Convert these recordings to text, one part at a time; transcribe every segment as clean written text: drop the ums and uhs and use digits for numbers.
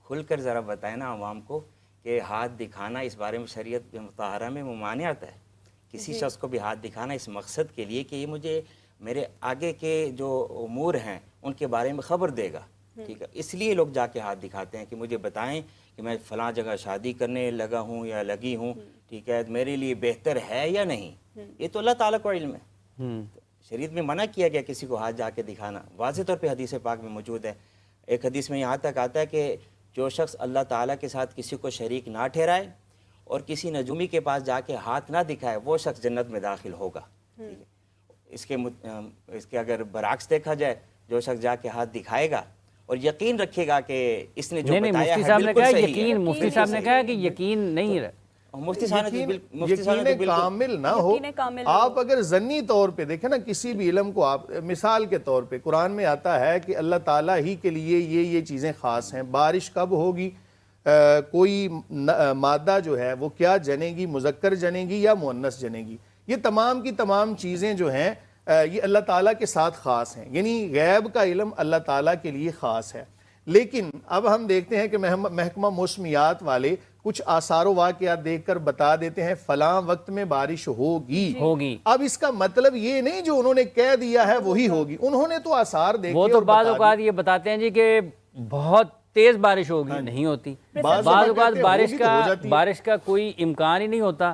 کھل کر ذرا بتائیں نا عوام کو کہ ہاتھ دکھانا اس بارے میں شریعت مطہرہ میں ممانعت ہے. کسی شخص کو بھی ہاتھ دکھانا اس مقصد کے لیے کہ یہ مجھے میرے آگے کے جو امور ہیں ان کے بارے میں خبر دے گا. ٹھیک ہے, اس لیے لوگ جا کے ہاتھ دکھاتے ہیں کہ مجھے بتائیں کہ میں فلاں جگہ شادی کرنے لگا ہوں یا لگی ہوں, ٹھیک ہے, میرے لیے بہتر ہے یا نہیں. یہ تو اللہ تعالیٰ کو علم ہے. شریعت میں منع کیا گیا کسی کو ہاتھ جا کے دکھانا, واضح طور پہ حدیث پاک میں موجود ہے. ایک حدیث میں یہاں تک آتا ہے کہ جو شخص اللہ تعالیٰ کے ساتھ کسی کو شریک نہ ٹھہرائے اور کسی نجومی کے پاس جا کے ہاتھ نہ دکھائے وہ شخص جنت میں داخل ہوگا. ٹھیک ہے, اس کے اگر برعکس دیکھا جائے, جو شخص جا کے ہاتھ دکھائے گا اور یقین رکھے گا کہ اس نے جو بتایا ہے بالکل صحیح ہے. مفتی صاحب نے کہا کہ یقین نہیں ہے, یقین کامل نہ ہو. آپ اگر ضنی طور پہ دیکھیں نا کسی بھی علم کو, آپ مثال کے طور پہ قرآن میں آتا ہے کہ اللہ تعالیٰ ہی کے لیے یہ چیزیں خاص ہیں. بارش کب ہوگی, کوئی مادہ جو ہے وہ کیا جنے گی, مذکر جنے گی یا مؤنث جنے گی, یہ تمام کی تمام چیزیں جو ہیں یہ اللہ تعالیٰ کے ساتھ خاص ہیں. یعنی غیب کا علم اللہ تعالیٰ کے لیے خاص ہے. لیکن اب ہم دیکھتے ہیں کہ محکمہ موسمیات والے کچھ آثار و واقعات دیکھ کر بتا دیتے ہیں فلاں وقت میں بارش ہوگی. اب اس کا مطلب یہ نہیں جو انہوں نے کہہ دیا ہے وہی ہوگی, انہوں نے تو آثار دیکھے. وہ تو بعض اوقات یہ بتاتے ہیں جی کہ بہت تیز بارش ہوگی, نہیں ہوتی. بعض اوقات بارش کا کوئی امکان ہی نہیں ہوتا,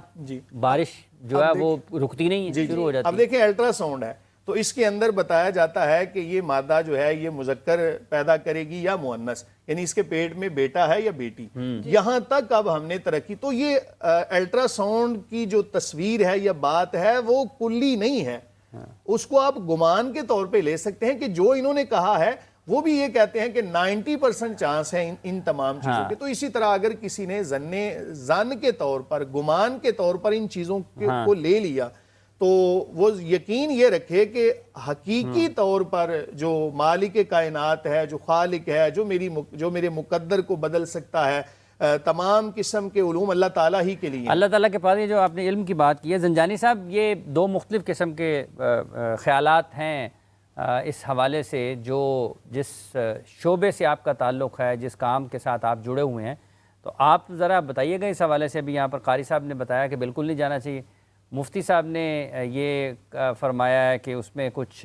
بارش جو ہے وہ رکتی نہیں ہے, شروع ہو جاتی. اب دیکھیں الٹرا ساؤنڈ ہے تو اس کے اندر بتایا جاتا ہے کہ یہ مادہ جو ہے یہ مذکر پیدا کرے گی یا مؤنث, یعنی اس کے پیٹ میں بیٹا ہے یا بیٹی. یہاں تک اب ہم نے ترقی, تو یہ الٹرا ساؤنڈ کی جو تصویر ہے یا بات ہے وہ کلی نہیں ہے. اس کو آپ گمان کے طور پہ لے سکتے ہیں کہ جو انہوں نے کہا ہے وہ بھی یہ کہتے ہیں کہ 90% چانس ہے ان تمام چیزوں کے. تو اسی طرح اگر کسی نے زن کے طور پر, گمان کے طور پر ان چیزوں کو لے لیا تو وہ یقین یہ رکھے کہ حقیقی طور پر جو مالک کائنات ہے, جو خالق ہے, جو میرے مقدر کو بدل سکتا ہے, تمام قسم کے علوم اللہ تعالیٰ ہی کے لیے. اللہ تعالیٰ کے پاس یہ جو آپ نے علم کی بات کی ہے زنجانی صاحب, یہ دو مختلف قسم کے خیالات ہیں اس حوالے سے. جو جس شعبے سے آپ کا تعلق ہے, جس کام کے ساتھ آپ جڑے ہوئے ہیں, تو آپ ذرا بتائیے گا اس حوالے سے. ابھی یہاں پر قاری صاحب نے بتایا کہ بالکل نہیں جانا چاہیے, مفتی صاحب نے یہ فرمایا ہے کہ اس میں کچھ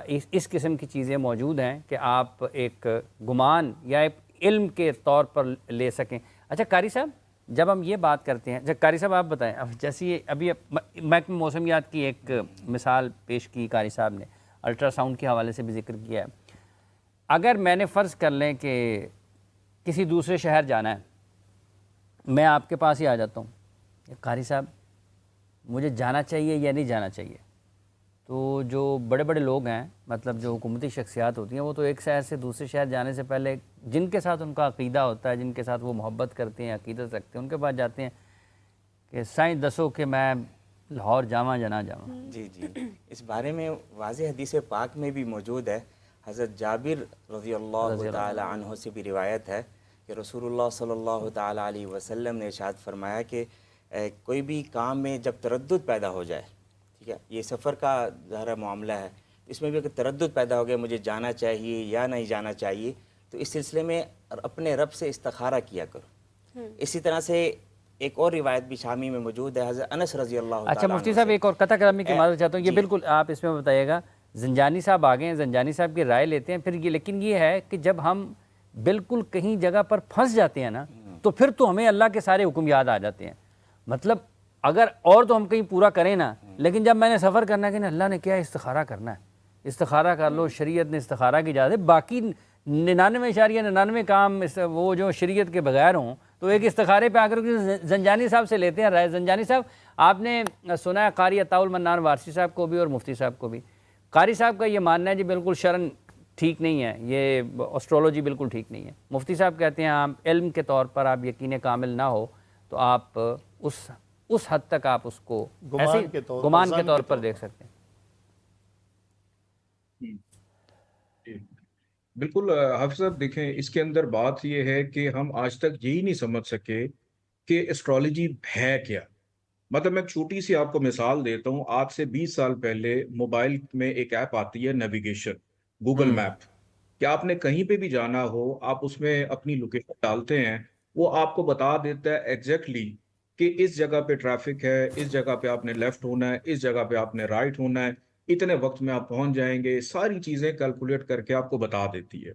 اس قسم کی چیزیں موجود ہیں کہ آپ ایک گمان یا ایک علم کے طور پر لے سکیں. اچھا قاری صاحب, جب ہم یہ بات کرتے ہیں, قاری صاحب آپ بتائیں, اب جیسی ابھی محکمہ موسمیات کی ایک مثال پیش کی قاری صاحب نے, الٹرا ساؤنڈ کے حوالے سے بھی ذکر کیا ہے. اگر میں نے فرض کر لیں کہ کسی دوسرے شہر جانا ہے, میں آپ کے پاس ہی آ جاتا ہوں, قاری صاحب مجھے جانا چاہیے یا نہیں جانا چاہیے, تو جو بڑے بڑے لوگ ہیں, مطلب جو حکومتی شخصیات ہوتی ہیں, وہ تو ایک شہر سے دوسرے شہر جانے سے پہلے جن کے ساتھ ان کا عقیدہ ہوتا ہے, جن کے ساتھ وہ محبت کرتے ہیں, عقیدت رکھتے ہیں, ان کے پاس جاتے ہیں کہ سائیں دسو کہ میں لاہور جاواں یا نہ جاواں. جی, اس بارے میں واضح حدیث پاک میں بھی موجود ہے. حضرت جابر رضی اللہ تعالی عنہ سے بھی روایت ہے کہ رسول اللہ صلی اللہ تعالی علیہ وسلم نے ارشاد فرمایا کہ کوئی بھی کام میں جب تردد پیدا ہو جائے, ٹھیک ہے, یہ سفر کا ظاہرہ معاملہ ہے, اس میں بھی اگر تردد پیدا ہو گیا مجھے جانا چاہیے یا نہیں جانا چاہیے, تو اس سلسلے میں اپنے رب سے استخارہ کیا کرو. اسی طرح سے ایک اور روایت بھی شامی میں موجود ہے, حضرت انس رضی اللہ تعالیٰ. اچھا مفتی صاحب, ایک اور قطع کلامی کی معذرت چاہتا ہوں, یہ بالکل آپ اس میں بتائیے گا. زنجانی صاحب آگے ہیں, زنجانی صاحب کی رائے لیتے ہیں پھر یہ, لیکن یہ ہے کہ جب ہم بالکل کہیں جگہ پر پھنس جاتے ہیں نا, تو پھر تو ہمیں اللہ کے سارے حکم یاد آ جاتے ہیں. مطلب اگر اور تو ہم کہیں پورا کریں نا, لیکن جب میں نے سفر کرنا ہے کہ اللہ نے کیا استخارہ کرنا ہے, استخارہ کر لو, شریعت نے استخارہ کی اجازت. باقی 99.99 کام وہ جو شریعت کے بغیر ہوں, تو ایک استخارے پہ آ کر زنجانی صاحب سے لیتے ہیں رائے. زنجانی صاحب, آپ نے سنا ہے قاری عطاء المنان وارثی صاحب کو بھی اور مفتی صاحب کو بھی, قاری صاحب کا یہ ماننا ہے جی بالکل شرعن ٹھیک نہیں ہے, یہ اسٹرولوجی بالکل ٹھیک نہیں ہے. مفتی صاحب کہتے ہیں آپ علم کے طور پر آپ یقین کامل نہ ہو تو آپ اس حد تک آپ اس کو گمان کے طور پر دیکھ سکتے ہیں. بالکل حافظ صاحب, دیکھیں اس کے اندر بات یہ ہے کہ ہم آج تک یہی نہیں سمجھ سکے کہ ایسٹرالوجی ہے کیا. مطلب میں ایک چھوٹی سی آپ کو مثال دیتا ہوں. آج سے 20 سال پہلے موبائل میں ایک ایپ آتی ہے نیویگیشن, گوگل میپ. کہ آپ نے کہیں پہ بھی جانا ہو، آپ اس میں اپنی لوکیشن ڈالتے ہیں، وہ آپ کو بتا دیتا ہے ایگزیکٹلی کہ اس جگہ پہ ٹریفک ہے، اس جگہ پہ آپ نے لیفٹ ہونا ہے، اس جگہ پہ آپ نے رائٹ ہونا ہے، اتنے وقت میں آپ پہنچ جائیں گے، ساری چیزیں کیلکولیٹ کر کے آپ کو بتا دیتی ہے۔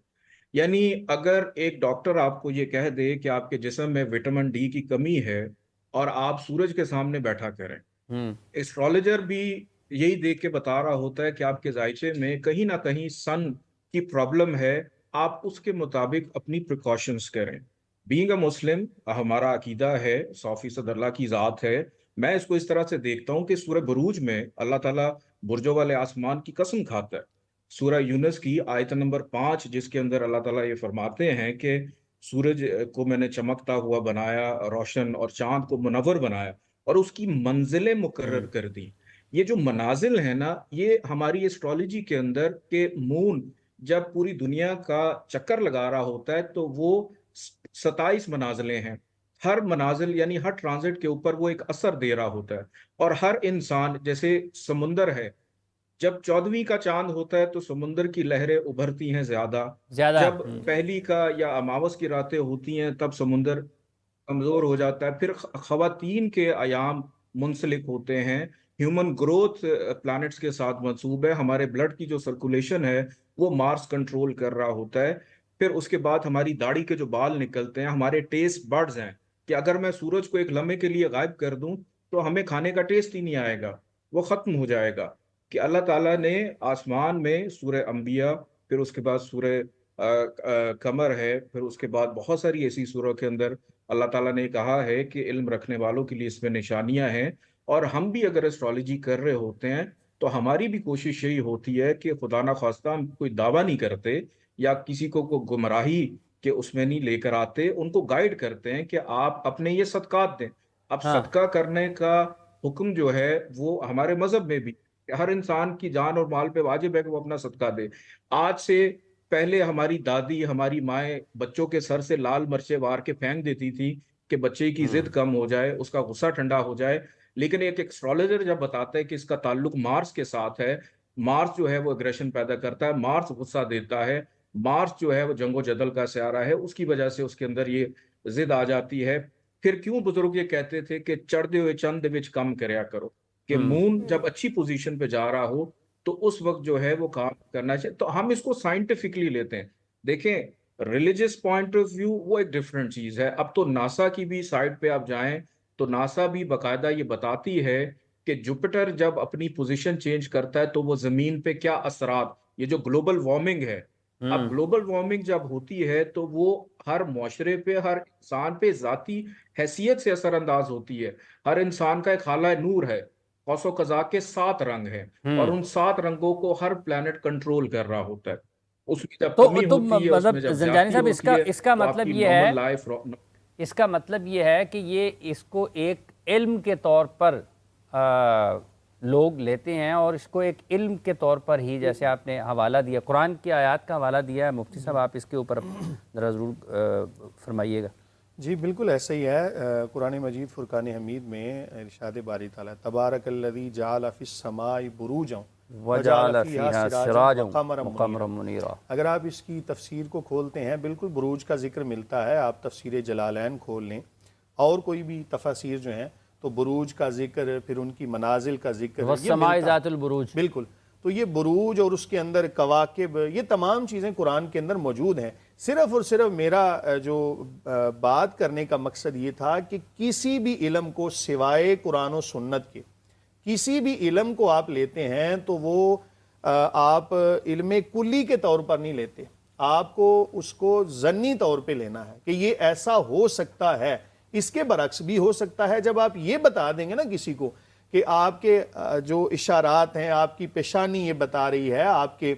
یعنی اگر ایک ڈاکٹر آپ کو یہ کہہ دے کہ آپ کے جسم میں وٹامن ڈی کی کمی ہے اور آپ سورج کے سامنے بیٹھا کریں، ایسٹرولوجر بھی یہی دیکھ کے بتا رہا ہوتا ہے کہ آپ کے ذائچے میں کہیں نہ کہیں سن کی پرابلم ہے، آپ اس کے مطابق اپنی پریکاشنز کریں۔ بینگ اے مسلم، ہمارا عقیدہ ہے 100% اللہ کی ذات ہے۔ میں اس کو اس طرح سے دیکھتا ہوں کہ سورہ بروج میں اللہ تعالیٰ برجوں والے آسمان کی قسم کھاتا ہے۔ سورہ یونس کی آیت نمبر 5، جس کے اندر اللہ تعالیٰ یہ فرماتے ہیں کہ سورج کو میں نے چمکتا ہوا بنایا روشن، اور چاند کو منور بنایا، اور اس کی منزلیں مقرر کر دی۔ یہ جو منازل ہیں نا، یہ ہماری ایسٹرولوجی کے اندر کہ مون جب پوری دنیا کا چکر لگا رہا ہوتا ہے تو وہ 27 منازلیں ہیں۔ ہر منازل یعنی ہر ٹرانزٹ کے اوپر وہ ایک اثر دے رہا ہوتا ہے، اور ہر انسان، جیسے سمندر ہے، جب 14ویں کا چاند ہوتا ہے تو سمندر کی لہریں ابھرتی ہیں زیادہ، جب پہلی کا یا اماوس کی راتیں ہوتی ہیں تب سمندر کمزور ہو جاتا ہے، پھر خواتین کے ایام منسلک ہوتے ہیں۔ ہیومن گروتھ پلانٹس کے ساتھ منسوب ہے، ہمارے بلڈ کی جو سرکولیشن ہے وہ مارس کنٹرول کر رہا ہوتا ہے۔ پھر اس کے بعد ہماری داڑھی کے جو بال نکلتے ہیں، ہمارے ٹیسٹ برڈز ہیں کہ اگر میں سورج کو ایک لمحے کے لیے غائب کر دوں تو ہمیں کھانے کا ٹیسٹ ہی نہیں آئے گا، وہ ختم ہو جائے گا۔ کہ اللہ تعالیٰ نے آسمان میں سورہ انبیاء، پھر اس کے بعد سورہ قمر ہے، پھر اس کے بعد بہت ساری ایسی سوروں کے اندر اللہ تعالیٰ نے کہا ہے کہ علم رکھنے والوں کے لیے اس میں نشانیاں ہیں۔ اور ہم بھی اگر ایسٹرولوجی کر رہے ہوتے ہیں تو ہماری بھی کوشش یہی ہوتی ہے کہ خدا نخواستہ ہم کوئی دعویٰ نہیں کرتے یا کسی کو گمراہی کے اس میں نہیں لے کر آتے، ان کو گائیڈ کرتے ہیں کہ آپ اپنے یہ صدقات دیں۔ اب صدقہ کرنے کا حکم جو ہے وہ ہمارے مذہب میں بھی ہر انسان کی جان اور مال پہ واجب ہے کہ وہ اپنا صدقہ دے۔ آج سے پہلے ہماری دادی، ہماری مائیں بچوں کے سر سے لال مرچیں وار کے پھینک دیتی تھی کہ بچے کی ضد کم ہو جائے، اس کا غصہ ٹھنڈا ہو جائے۔ لیکن ایک ایسٹرولوجر جب بتاتا ہے کہ اس کا تعلق مارس کے ساتھ ہے، مارس جو ہے وہ اگریشن پیدا کرتا ہے، مارس غصہ دیتا ہے، مارس جو ہے وہ جنگ و جدل کا سیارہ ہے، اس کی وجہ سے اس کے اندر یہ ضد آ جاتی ہے۔ پھر کیوں بزرگ یہ کہتے تھے کہ چڑھتے ہوئے چند وچ کم کریا کرو، کہ مون جب اچھی پوزیشن پہ جا رہا ہو تو اس وقت جو ہے وہ کام کرنا چاہیے۔ تو ہم اس کو سائنٹیفکلی لیتے ہیں۔ دیکھیں، ریلیجس پوائنٹ آف ویو وہ ایک ڈیفرنٹ چیز ہے۔ اب تو ناسا کی بھی سائٹ پہ آپ جائیں تو ناسا بھی باقاعدہ یہ بتاتی ہے کہ جوپیٹر جب اپنی پوزیشن چینج کرتا ہے تو وہ زمین پہ کیا اثرات، یہ جو گلوبل وارمنگ ہے، اب گلوبل وارمنگ جب ہوتی ہے تو وہ ہر معاشرے پہ، ہر انسان پہ ذاتی حیثیت سے اثر انداز ہوتی ہے۔ ہر انسان کا ایک خالہ نور ہے، قوس و قزح کے 7 رنگ ہیں، اور ان 7 رنگوں کو ہر پلانٹ کنٹرول کر رہا ہوتا ہے۔ اس میں جب کمی ہوتی ہے، اس میں جب زنجانی صاحب زیادتی ہوتی ہے اس کا تو آپ مطلب کی یہ ہے، نارمل لائف۔ اس کا مطلب یہ ہے کہ یہ اس کو ایک علم کے طور پر لوگ لیتے ہیں، اور اس کو ایک علم کے طور پر ہی، جیسے آپ نے حوالہ دیا قرآن کی آیات کا حوالہ دیا ہے، مفتی صاحب آپ اس کے اوپر ذرا ضرور فرمائیے گا۔ جی بالکل ایسا ہی ہے۔ قرآن مجید فرقان حمید میں ارشاد باری تعالیٰ تبارک الذی جعل فی السماء بروجا وجعل فیہا سراجا وقمرا وقمرا منیرا۔ اگر آپ اس کی تفسیر کو کھولتے ہیں، بالکل بروج کا ذکر ملتا ہے۔ آپ تفسیر جلالین کھول لیں اور کوئی بھی تفاسیر جو ہیں تو بروج کا ذکر، پھر ان کی منازل کا ذکر، والسماء ذات البروج، بالکل۔ تو یہ بروج اور اس کے اندر کواکب، یہ تمام چیزیں قرآن کے اندر موجود ہیں۔ صرف اور صرف میرا جو بات کرنے کا مقصد یہ تھا کہ کسی بھی علم کو سوائے قرآن و سنت کے، کسی بھی علم کو آپ لیتے ہیں تو وہ آپ علم کلی کے طور پر نہیں لیتے، آپ کو اس کو ضمنی طور پہ لینا ہے کہ یہ ایسا ہو سکتا ہے۔ اس کے برعکس بھی ہو سکتا ہے۔ جب آپ یہ بتا دیں گے نا کسی کو کہ آپ کے جو اشارات ہیں، آپ کی پیشانی یہ بتا رہی ہے، آپ کے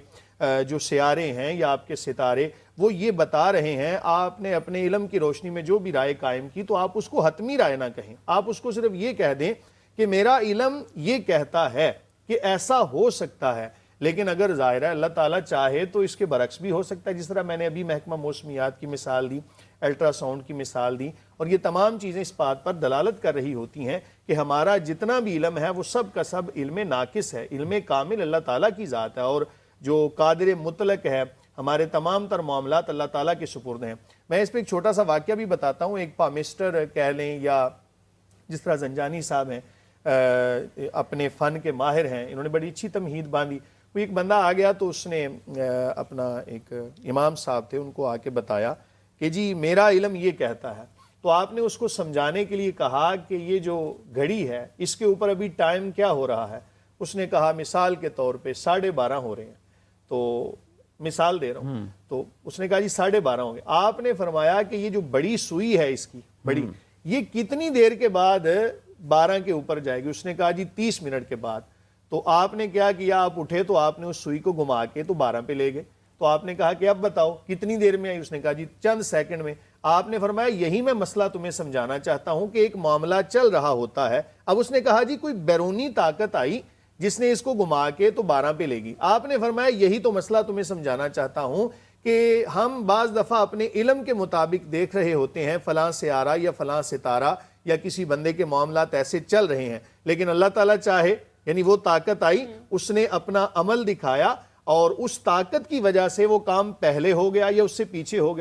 جو سیارے ہیں یا آپ کے ستارے وہ یہ بتا رہے ہیں، آپ نے اپنے علم کی روشنی میں جو بھی رائے قائم کی تو آپ اس کو حتمی رائے نہ کہیں، آپ اس کو صرف یہ کہہ دیں کہ میرا علم یہ کہتا ہے کہ ایسا ہو سکتا ہے۔ لیکن اگر ظاہر ہے اللہ تعالیٰ چاہے تو اس کے برعکس بھی ہو سکتا ہے، جس طرح میں نے ابھی محکمہ موسمیات کی مثال دی، الٹرا ساؤنڈ کی مثال دی، اور یہ تمام چیزیں اس بات پر دلالت کر رہی ہوتی ہیں کہ ہمارا جتنا بھی علم ہے وہ سب کا سب علم ناقص ہے۔ علم کامل اللہ تعالیٰ کی ذات ہے، اور جو قادر مطلق ہے، ہمارے تمام تر معاملات اللہ تعالیٰ کے سپرد ہیں. میں اس پہ ایک چھوٹا سا واقعہ بھی بتاتا ہوں. ایک پامسٹر کہہ لیں یا جس طرح زنجانی صاحب ہیں اپنے فن کے ماہر ہیں, انہوں نے بڑی اچھی تمہید باندھی. وہ ایک بندہ آ گیا تو اس نے اپنا ایک امام صاحب تھے, ان کو آ کے بتایا کہ جی میرا علم یہ کہتا ہے. تو آپ نے اس کو سمجھانے کے لیے کہا کہ یہ جو گھڑی ہے اس کے اوپر ابھی ٹائم کیا ہو رہا ہے. اس نے کہا مثال کے طور پہ 12:30 ہو رہے ہیں. تو مثال دے رہا ہوں. تو اس نے کہا جی 12:30 ہوں گے. آپ نے فرمایا کہ یہ جو بڑی سوئی ہے اس کی بڑی, یہ کتنی دیر کے بعد 12 کے اوپر جائے گی. اس نے کہا جی 30 منٹ کے بعد. تو آپ نے کیا کیا, آپ اٹھے تو آپ نے اس سوئی کو گھما کے تو 12 پہ لے گئے. تو آپ نے کہا کہ اب بتاؤ کتنی دیر میں آئی. اس نے کہا جی چند سیکنڈ میں. آپ نے فرمایا یہی میں مسئلہ تمہیں سمجھانا چاہتا ہوں کہ ایک معاملہ چل رہا ہوتا ہے. اب اس نے کہا جی کوئی بیرونی طاقت آئی جس نے اس کو گھما کے تو 12 پہ لے گی. آپ نے فرمایا یہی تو مسئلہ تمہیں سمجھانا چاہتا ہوں کہ ہم بعض دفعہ اپنے علم کے مطابق دیکھ رہے ہوتے ہیں فلاں سیارہ یا فلاں ستارہ یا کسی بندے کے معاملات ایسے چل رہے ہیں, لیکن اللہ تعالیٰ چاہے, یعنی وہ طاقت آئی, اس نے اپنا عمل دکھایا اور اس طاقت کی وجہ سے وہ کام پہلے ہو گیا یا اس سے پیچھے ہو گیا.